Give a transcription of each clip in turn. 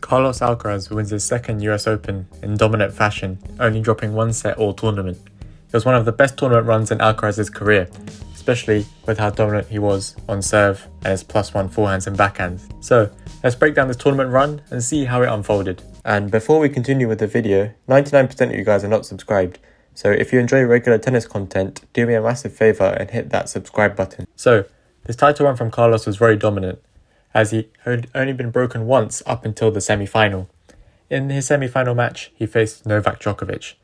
Carlos Alcaraz wins his second US Open in dominant fashion, only dropping one set all tournament. It was one of the best tournament runs in Alcaraz's career, especially with how dominant he was on serve and his +1 forehands and backhands. So, let's break down this tournament run and see how it unfolded. And before we continue with the video, 99% of you guys are not subscribed, so if you enjoy regular tennis content, do me a massive favour and hit that subscribe button. So, this title run from Carlos was very dominant, as he had only been broken once up until the semi-final. In his semi-final match, he faced Novak Djokovic,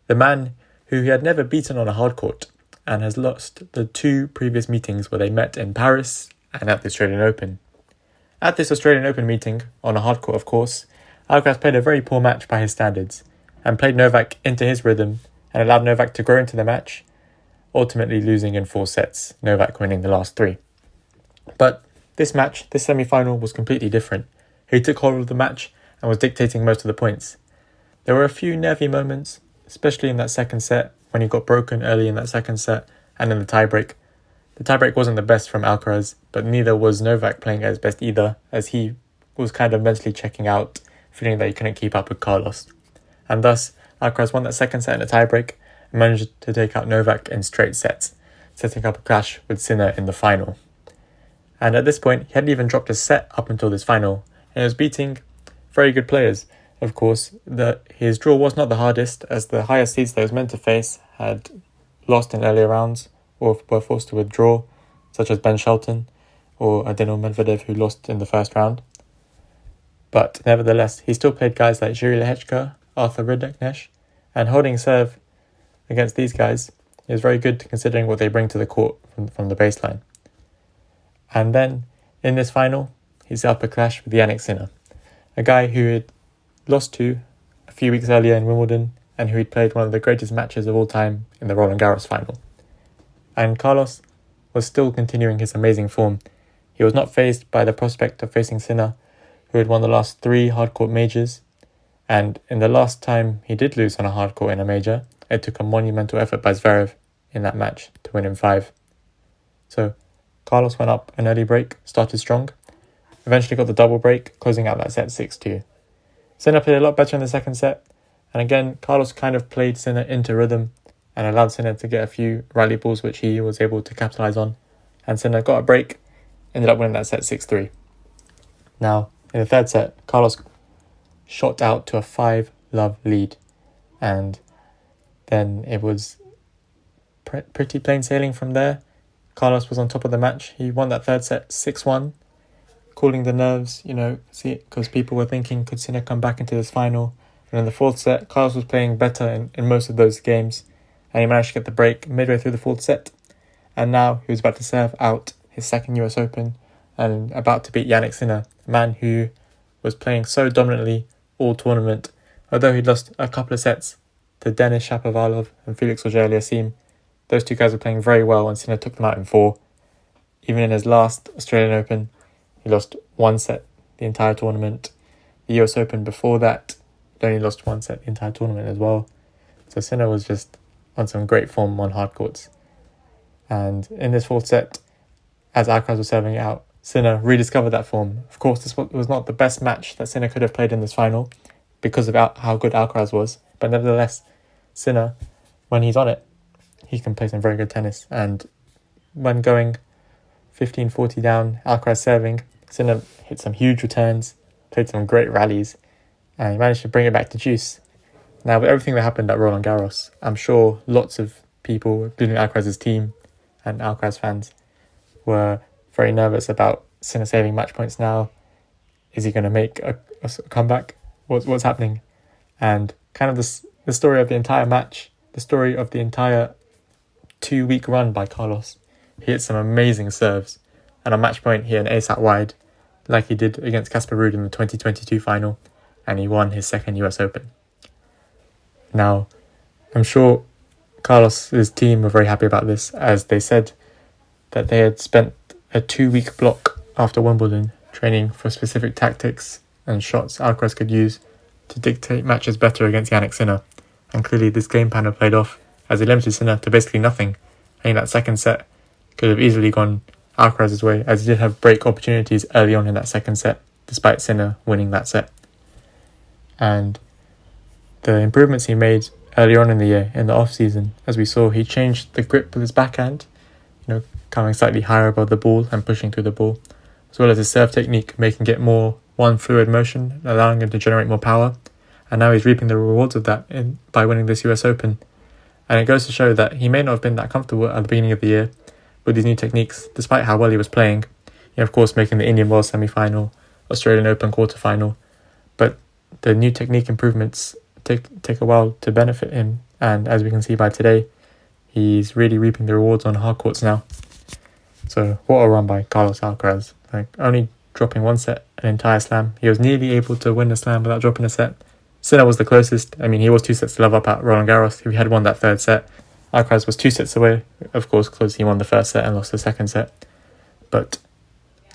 the man who he had never beaten on a hard court and has lost the two previous meetings where they met in Paris and at the Australian Open. At this Australian Open meeting, on a hard court of course, Alcaraz played a very poor match by his standards and played Novak into his rhythm and allowed Novak to grow into the match, ultimately losing in 4 sets, Novak winning the last 3. But this semi-final was completely different. He took hold of the match and was dictating most of the points. There were a few nervy moments, especially in that second set, when he got broken early in that second set and in the tiebreak. The tiebreak wasn't the best from Alcaraz, but neither was Novak playing at his best either, as he was kind of mentally checking out, feeling that he couldn't keep up with Carlos. And thus, Alcaraz won that second set in a tiebreak and managed to take out Novak in straight sets, setting up a clash with Sinner in the final. And at this point, he hadn't even dropped a set up until this final, and he was beating very good players. Of course, his draw was not the hardest, as the highest seeds that he was meant to face had lost in earlier rounds or were forced to withdraw, such as Ben Shelton or Adeno Medvedev, who lost in the first round. But nevertheless, he still played guys like Jiri Lehechka, Arthur Riddicknesh, and holding serve against these guys is very good considering what they bring to the court from the baseline. And then, in this final, he's up a clash with Jannik Sinner, a guy who had lost to a few weeks earlier in Wimbledon and who had played one of the greatest matches of all time in the Roland Garros final. And Carlos was still continuing his amazing form. He was not fazed by the prospect of facing Sinner, who had won the last 3 hardcourt majors, and in the last time he did lose on a hardcourt in a major, it took a monumental effort by Zverev in that match to win in 5. So, Carlos went up an early break, started strong, eventually got the double break, closing out that set 6-2. Sinner played a lot better in the second set, and again, Carlos kind of played Sinner into rhythm and allowed Sinner to get a few rally balls which he was able to capitalise on, and Sinner got a break, ended up winning that set 6-3. Now, in the third set, Carlos shot out to a 5-love lead, and then it was pretty plain sailing from there. Carlos was on top of the match. He won that third set 6-1, cooling the nerves, because people were thinking, could Sinner come back into this final? And in the fourth set, Carlos was playing better in most of those games, and he managed to get the break midway through the fourth set. And now he was about to serve out his second US Open and about to beat Jannik Sinner, a man who was playing so dominantly all tournament. Although he'd lost a couple of sets to Denis Shapovalov and Felix Auger-Aliassime, those two guys were playing very well and Sinner took them out in 4. Even in his last Australian Open, he lost 1 set the entire tournament. The US Open before that, he only lost 1 set the entire tournament as well. So Sinner was just on some great form on hard courts. And in this fourth set, as Alcaraz was serving out, Sinner rediscovered that form. Of course, this was not the best match that Sinner could have played in this final because of how good Alcaraz was. But nevertheless, Sinner, when he's on it, he can play some very good tennis. And when going 15-40 down, Alcaraz serving, Sinner hit some huge returns, played some great rallies, and he managed to bring it back to juice. Now, with everything that happened at Roland Garros, I'm sure lots of people, including Alcaraz's team and Alcaraz fans, were very nervous about Sinner saving match points now. Is he going to make a comeback? What's happening? And kind of the story of the entire match, the story of the entire 2-week run by Carlos. He hit some amazing serves, and on match point he hit an ace out wide, like he did against Casper Ruud in the 2022 final, and he won his second US Open. Now, I'm sure Carlos's team were very happy about this, as they said that they had spent a 2-week block after Wimbledon training for specific tactics and shots Alcaraz could use to dictate matches better against Jannik Sinner, and clearly this game plan had played off, as he limited Sinner to basically nothing. I think that second set could have easily gone Alcaraz's way, as he did have break opportunities early on in that second set, despite Sinner winning that set. And the improvements he made earlier on in the year, in the off-season, as we saw, he changed the grip of his backhand, coming slightly higher above the ball and pushing through the ball, as well as his serve technique, making it more one fluid motion, allowing him to generate more power. And now he's reaping the rewards of that by winning this US Open. And it goes to show that he may not have been that comfortable at the beginning of the year with these new techniques, despite how well he was playing. Of course, making the Indian Wells semi-final, Australian Open quarter-final. But the new technique improvements take a while to benefit him. And as we can see by today, he's really reaping the rewards on hard courts now. So what a run by Carlos Alcaraz. Only dropping one set, an entire slam. He was nearly able to win the slam without dropping a set. Sinner was the closest. He was 2 sets to love up at Roland Garros if he had won that third set. Alcaraz was 2 sets away, of course, because he won the first set and lost the second set. But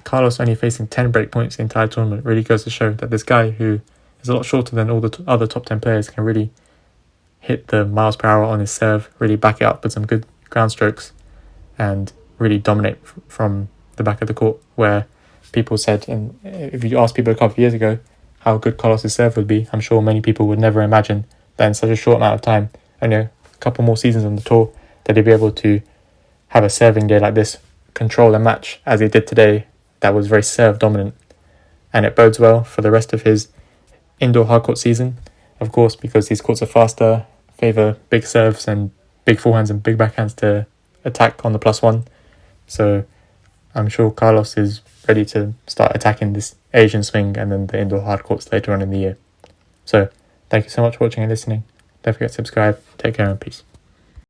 Carlos only facing 10 break points the entire tournament really goes to show that this guy, who is a lot shorter than all the other top 10 players, can really hit the miles per hour on his serve, really back it up with some good ground strokes, and really dominate from the back of the court, where people said, and if you asked people a couple of years ago how good Carlos' serve would be, I'm sure many people would never imagine that in such a short amount of time, only a couple more seasons on the tour, that he'd be able to have a serving day like this, control a match as he did today that was very serve dominant. And it bodes well for the rest of his indoor hardcourt season, of course, because these courts are faster, favour big serves and big forehands and big backhands to attack on the +1. So I'm sure Carlos is ready to start attacking this Asian swing and then the indoor hard courts later on in the year. So thank you so much for watching and listening. Don't forget to subscribe. Take care and peace.